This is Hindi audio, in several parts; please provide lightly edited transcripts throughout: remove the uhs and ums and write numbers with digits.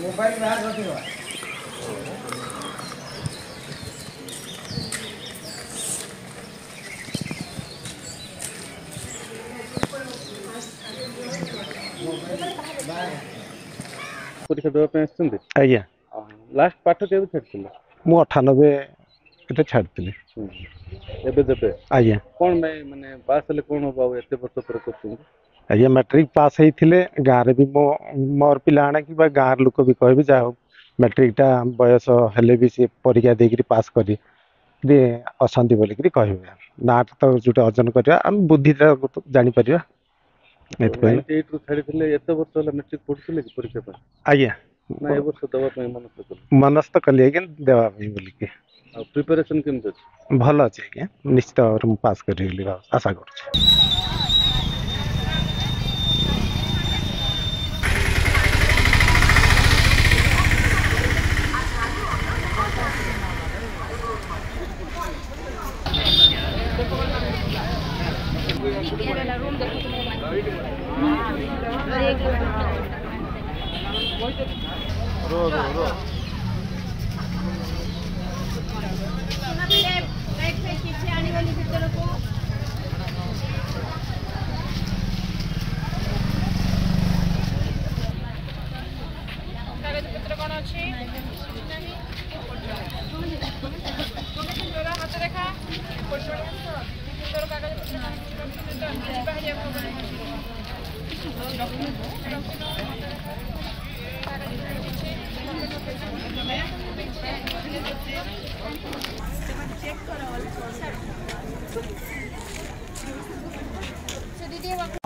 मोबाइल बाहर रखियो परीक्षा देवा पे आछंती आज्ञा लास्ट पाठ केबे छाड़थिले मु 98 एटा छाड़ती एबे देबे आज्ञा कोन माने पास हेले कोन हो एते वर्ष पर करछुं आज्ञा मैट्रिक पास होते गाँव भी मोर पिला कि गाँव लोक भी कहे जा मैट्रिक टा बयस हेले भी सी परीक्षा देकर पास कर असंति बोलिकी कहे ना तो जो अर्जन करवा आम बुद्धि जापर 98 रु छाड़िथिले एते वर्ष होला मैट्रिक पढुथिले कि परीक्षा पर आज्ञा ना ए वर्ष दवा पे मनस कर मनस तो कली आज्ञा देवा बोलिकी प्रिपरेशन केमते अछि भल अच्छे आज्ञा निश्चित भाव में पास कर आशा कर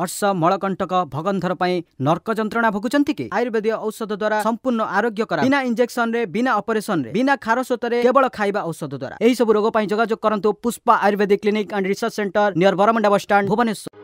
अर्श मलकंटक भगंधर नर्क जंत्रणा भोगुचंती कि आयुर्वेदिक औषध द्वारा संपूर्ण आरोग्य करा बिना इंजेक्शन रे बिना ऑपरेशन रे बिना खारसोत रे केवल खाइबा औषध द्वारा एही सब रोग पई जोगाजोग करंतु Pushpa ayurvedic clinic and research centre near Barmunda bus stand Bhubaneswar.